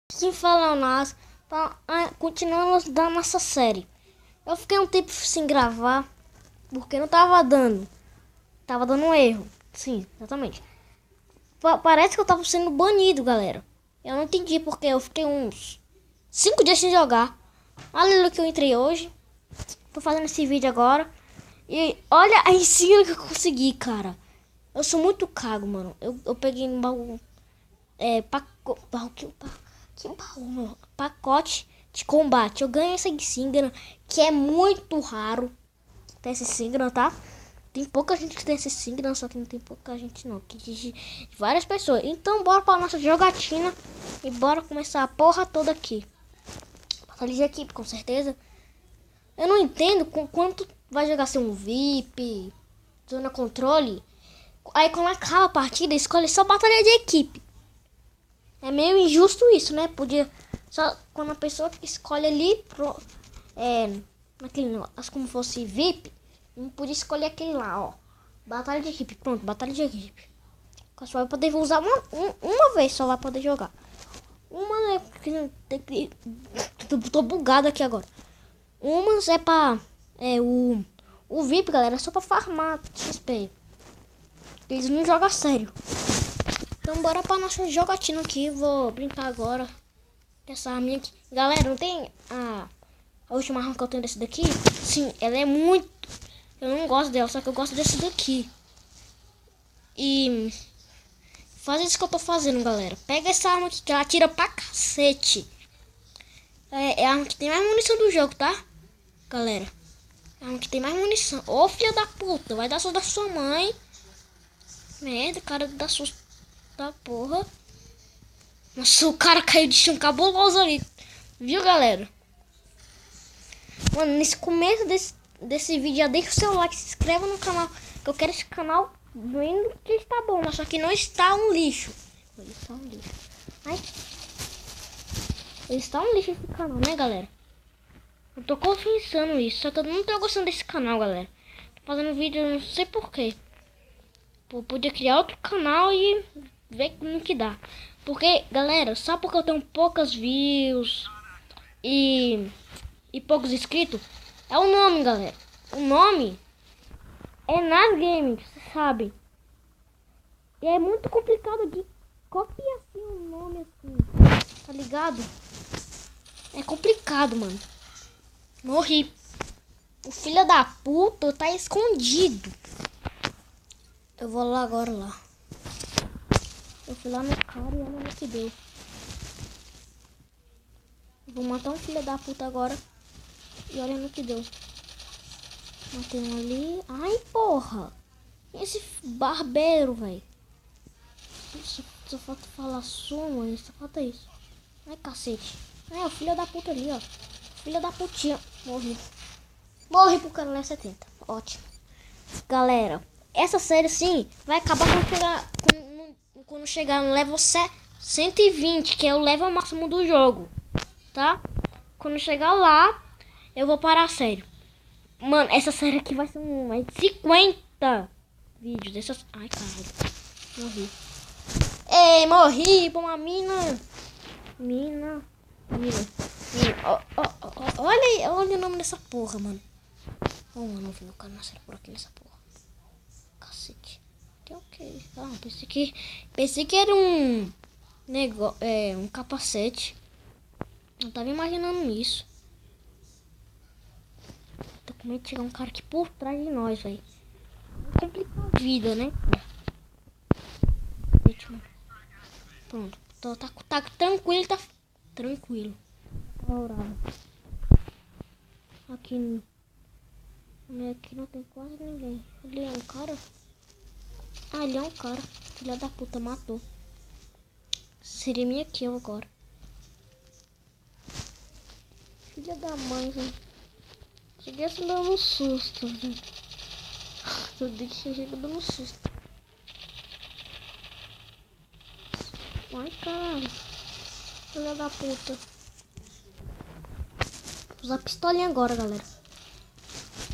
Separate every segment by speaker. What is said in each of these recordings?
Speaker 1: Quem fala nós, continuamos da nossa série. Eu fiquei um tempo sem gravar porque não tava dando. Tava dando um erro. Sim, exatamente. Parece que eu tava sendo banido, galera. Eu não entendi porque eu fiquei uns 5 dias sem jogar. Olha o que eu entrei hoje. Tô fazendo esse vídeo agora. E olha a insígnia que eu consegui, cara. Eu sou muito cago, mano. Eu peguei um baú. Que baú, meu? Pacote de combate. Eu ganhei essa insígnia, que é muito raro. Tem essa insígnia, tá? Tem pouca gente que tem essa insígnia, só que não tem pouca gente não. Que de várias pessoas. Então bora pra nossa jogatina. E bora começar a porra toda aqui. Batalha de equipe, com certeza. Eu não entendo com quanto vai jogar ser um VIP, zona controle. Aí quando acaba a partida, escolhe só batalha de equipe. É meio injusto isso, né? Podia só quando a pessoa escolhe ali naquele, como fosse VIP, não podia escolher aquele lá, ó. Batalha de equipe, pronto, batalha de equipe. Só vai poder usar uma vez, só vai poder jogar. Tô bugado aqui agora. Umas é pra o VIP, galera, é só pra farmar XP. Eles não jogam sério. Então bora pra nossa jogatina aqui. Vou brincar agora com essa arminha aqui. Galera, não tem a última arma que eu tenho desse daqui? Sim, ela é muito... Eu não gosto dela, só que eu gosto desse daqui. E... faz isso que eu tô fazendo, galera. Pega essa arma aqui que ela atira pra cacete. É a arma que tem mais munição do jogo, tá? Galera, é a arma que tem mais munição. Ô, filha da puta, vai dar susto da sua mãe. Merda, cara, dá susto da porra. Nossa, o cara caiu de chão cabuloso ali. Viu, galera? Mano, nesse começo desse vídeo, já deixa o seu like, se inscreva no canal. Que eu quero esse canal vendo que está bom. Mas só que não está um lixo. Ele está um lixo. Ai. Ele está um lixo esse canal, né, galera? Eu tô confessando isso. Só que eu não tô gostando desse canal, galera. Tô fazendo vídeo, não sei porquê. Pô, podia criar outro canal e ver como que dá. Porque, galera, só porque eu tenho poucas views e poucos inscritos, é o nome, galera. O nome é Nas Games, vocês sabem. E é muito complicado de copiar assim o nome assim, tá ligado? É complicado, mano. Morri. O filho da puta tá escondido. Eu vou lá agora lá. Eu fui lá no cara e ela não se deu. Vou matar um filho da puta agora. E olha no que deu. Matei um ali. Ai, porra. Esse barbeiro, velho. Só falta falar suma e só falta isso. Ai, cacete. É, o filho da puta ali, ó. Filho da putinha. Morri. Morri pro cara 70. Ótimo. Galera, essa série sim vai acabar quando chegar no level 120, que é o level máximo do jogo, tá? Quando chegar lá, eu vou parar a série. Mano, essa série aqui vai ser mais de 50 vídeos dessas... Ai, caralho. Morri. Ei, morri pra uma mina. Mina. Olha o nome dessa porra, mano. Mano, eu cara nascer por aqui nessa porra. Cacete. Ok. Ah, pensei que era um negócio, um capacete. Eu tava imaginando isso. Tô com medo de chegar um cara aqui por trás de nós, velho. Complicar a vida, né? Pronto. Tá tranquilo, tá tranquilo. Aqui não tem quase ninguém. Ali é um cara. Ah, ele é um cara. Filha da puta, matou. Seria minha kill agora. Filha da mãe, velho. Cheguei assim dando um susto, velho. Eu dei que cheguei dando um susto. Ai, cara. Filha da puta. Vou usar a pistolinha agora, galera.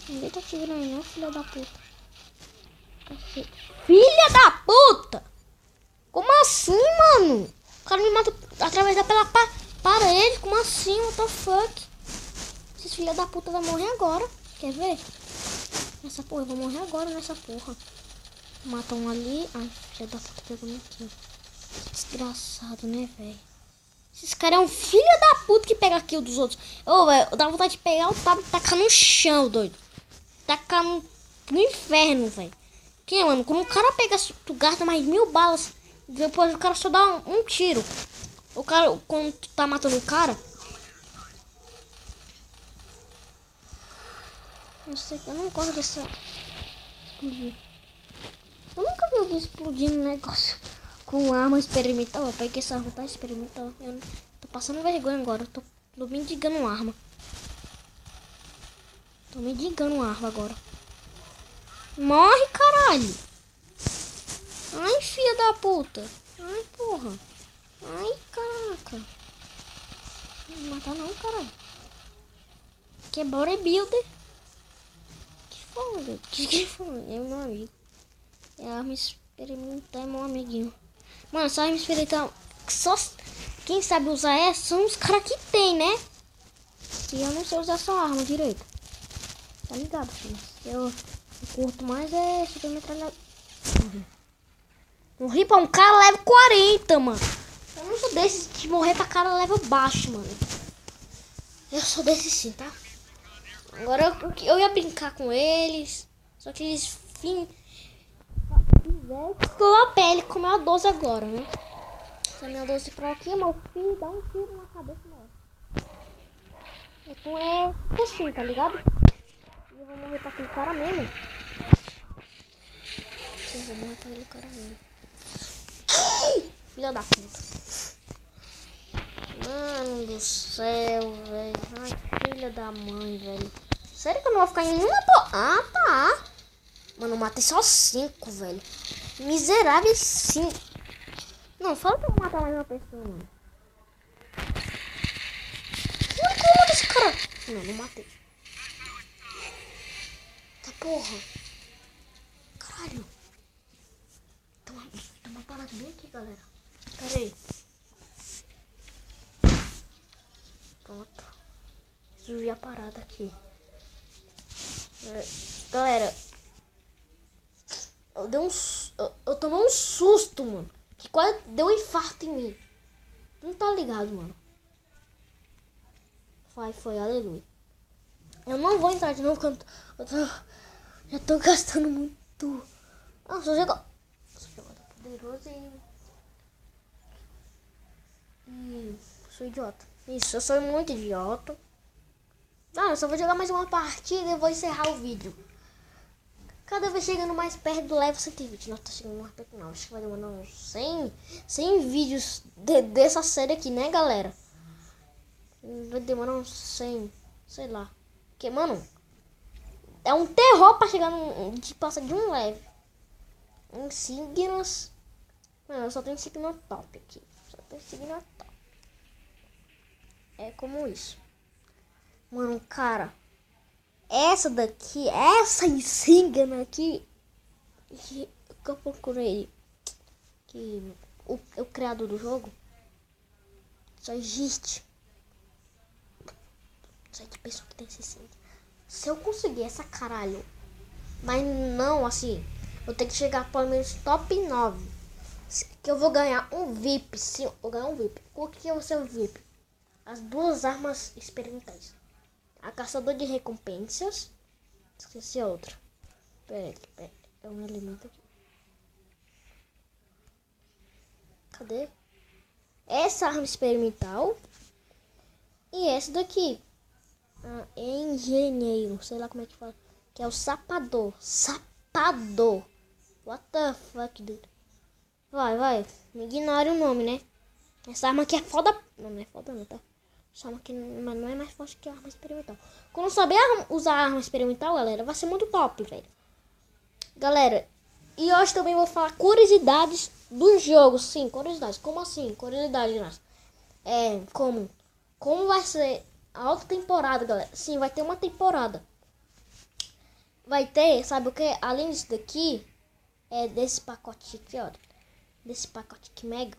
Speaker 1: Ninguém tá tirando aí, não, filha da puta. Cacete. Filha da puta! Como assim, mano? O cara me mata através da pela para ele. Como assim? What the fuck? Esses filha da puta vai morrer agora. Quer ver? Nessa porra, eu vou morrer agora nessa porra. Mata um ali. Ai, filha da puta pegou aqui, ó. Desgraçado, né, velho? Esses caras é um filho da puta que pega aqui o dos outros. Ô, velho, dá vontade de pegar o tablet e tacar no chão, doido. Tacar no inferno, velho. Que, mano, quando o cara pega, tu gasta mais 1000 balas. Depois o cara só dá um tiro. O cara, quando tu tá matando o cara. Não sei, eu não gosto dessa explodir. Eu nunca vi alguém explodindo um negócio com arma experimental. Eu peguei essa arma, tá experimental. Eu tô passando vergonha agora. Eu tô me digando arma. Tô me digando arma agora. Morre, caralho. Ai, filha da puta. Ai, porra. Ai, caraca. Não vou matar não, caralho. Que é bodybuilder. Que foda. Que foda. É meu amigo. É arma experimental, é meu amiguinho. Mano, essa arma experimental, só quem sabe usar essa são os caras que tem, né? E eu não sei usar essa arma direito. Tá ligado, filho? Eu curto mais é super metralhadora. Morri pra um cara level 40, mano. Eu não sou desses de morrer pra cara level baixo, mano. Eu sou desse sim, tá? Agora eu ia brincar com eles. Só que eles ficou a pele como é a 12 agora, né? Se a minha 12 pra aqui, meu filho, dá um tiro na cabeça dela. Então é assim, tá ligado? Eu vou morrer pra aquele cara mesmo. Eu vou morrer pra aquele cara mesmo. Filha da puta. Mano do céu, velho. Ai, filha da mãe, velho. Sério que eu não vou ficar em uma porra? Ah, tá. Mano, eu matei só 5, velho. Miseráveis 5. Não, fala que eu vou matar mais uma pessoa, mano. Mano, como desse cara? Não, não matei. Tá porra. Caralho. Tem uma parada bem aqui, galera. Pera aí. Pronto. Surgiu a parada aqui. Galera. Eu tomei um susto, mano. Que quase deu um infarto em mim. Não tá ligado, mano. Foi, aleluia. Eu não vou entrar de novo porque já tô gastando muito. Ah, sou jogador poderoso e sou idiota. Isso, eu sou muito idiota. Ah, eu só vou jogar mais uma partida e vou encerrar o vídeo. Cada vez chegando mais perto do level 120. Nós tá chegando mais perto não. Acho que vai demorar uns 100 vídeos dessa série aqui, né, galera? Vai demorar uns 100, sei lá. Porque, mano, é um terror pra chegar de passar de um level. Insígnias. Mano, eu só tenho insígnia top aqui. Só tenho insígnia top. É como isso. Mano, cara. Essa daqui, essa insígnia aqui. Que eu procurei. Que o criador do jogo. Só existe. Só de pessoa que tem esse insígnia. Se eu conseguir essa caralho. Mas não assim. Eu tenho que chegar pelo menos top 9. Que eu vou ganhar um VIP. Sim, eu vou ganhar um VIP. O que é o seu VIP? As 2 armas experimentais. A caçador de recompensas. Esqueci a outra. Pera aí. É um elemento aqui. Cadê? Essa arma experimental. E essa daqui. Engenheiro. Sei lá como é que fala. Que é o sapador. Sapador. What the fuck, dude? Vai. Me ignore o nome, né? Essa arma aqui é foda. Não é foda não, tá? Essa arma aqui não é mais forte que a arma experimental. Quando eu saber usar a arma experimental, galera, vai ser muito top, velho. Galera, e hoje também vou falar curiosidades do jogo. Sim, curiosidades. Como assim? Curiosidades, né? Como vai ser a outra temporada, galera? Sim, vai ter uma temporada. Vai ter, sabe o que? Além disso daqui, desse pacote aqui, ó. Desse pacote aqui mega.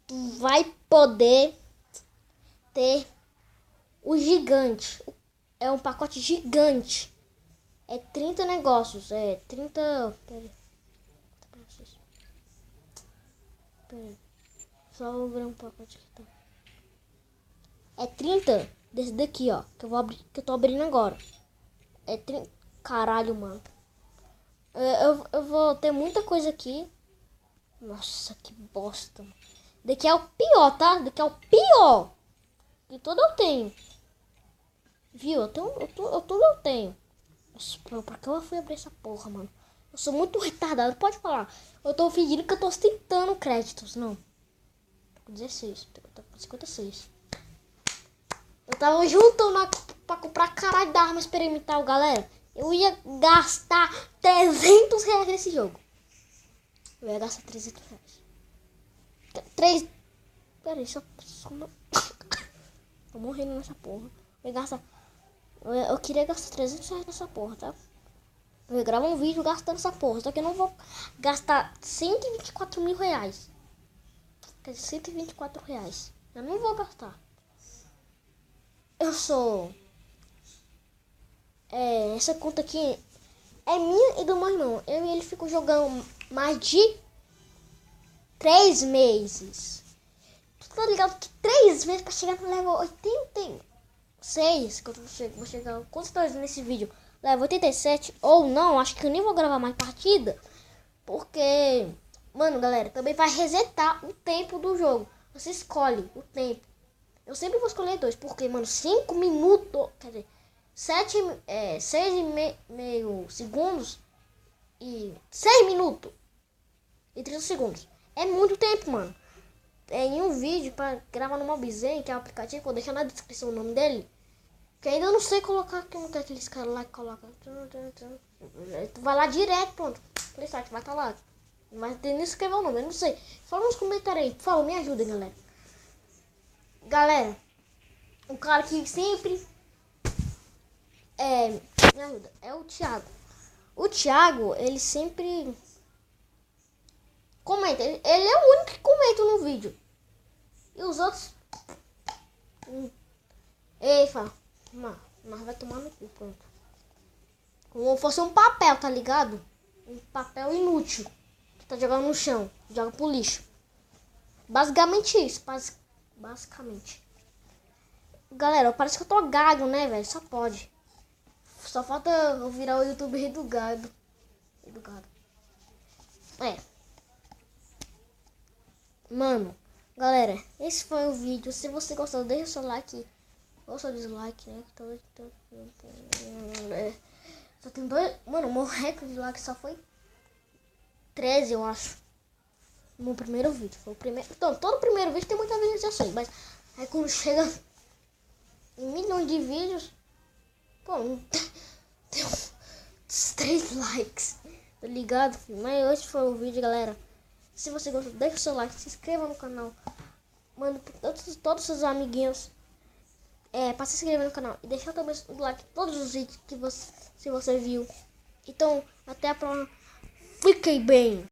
Speaker 1: Tu vai poder ter o gigante. É um pacote gigante. É 30 negócios. É 30... Peraí. Só vou ver um pacote aqui, tá? É 30 desse daqui, ó. Que eu vou abrir, que eu tô abrindo agora. É 30... Caralho, mano. Eu vou ter muita coisa aqui. Nossa, que bosta. Daqui é o pior, tá? Daqui é o pior. De tudo eu tenho. Viu? Tudo eu tenho. Nossa, pra que eu fui abrir essa porra, mano? Eu sou muito retardado. Pode falar. Eu tô fingindo que eu tô ostentando créditos. Não. Tô com 16. Tô com 56. Eu tava juntando pra comprar caralho da arma experimental, galera. Eu ia gastar 300 reais nesse jogo. Eu ia gastar 300 reais. 3... Peraí, só não... Tô morrendo nessa porra. Eu ia gastar... Eu queria gastar 300 reais nessa porra, tá? Eu ia gravar um vídeo gastando essa porra. Só que eu não vou gastar 124 mil reais. Quer dizer, 124 reais. Eu não vou gastar. Eu sou... essa conta aqui é minha e do meu irmão. Eu e ele ficam jogando mais de 3 meses. Tu tá ligado que 3 meses pra chegar no level 86? Que eu vou chegar com certeza nesse vídeo. Level 87 ou não, acho que eu nem vou gravar mais partida. Porque, mano, galera, também vai resetar o tempo do jogo. Você escolhe o tempo. Eu sempre vou escolher 2, porque, mano, 5 minutos, quer dizer, 6,5 segundos e 6 minutos e 30 segundos. É muito tempo, mano. Em um vídeo pra gravar no Mobizen, que é o aplicativo, vou deixar na descrição o nome dele. Que ainda eu não sei colocar, que não quer aqueles caras lá que colocam. Tu vai lá direto, pronto. Aquele site vai estar lá. Mas tem que escrever o nome, eu não sei. Fala nos comentários aí, por favor, me ajuda, galera. Galera, o cara que sempre me ajuda é o Thiago. O Thiago, ele sempre comenta. Ele é o único que comenta no vídeo. E os outros fala, mas vai tomar no cu, pronto. Como fosse um papel, tá ligado? Um papel inútil que tá jogando no chão, joga pro lixo. Basicamente isso, basicamente. Galera, parece que eu tô gago, né, velho? Só pode. Só falta eu virar o youtuber do gado. Mano, galera, esse foi o vídeo. Se você gostou, deixa o seu like ou seu dislike, né? Só tem 2. Mano, o meu recorde de like só foi 13, eu acho. No primeiro vídeo. Foi o primeiro. Então, todo primeiro vídeo tem muita visualização. Mas aí quando chega em milhões de vídeos, pô, tem uns 3 likes. Tá ligado, filho? Mas hoje foi o vídeo, galera. Se você gostou, deixa o seu like, se inscreva no canal. Manda para todos os seus amiguinhos para se inscrever no canal. E deixar também o like em todos os vídeos que você viu. Então, até a próxima. Fiquem bem.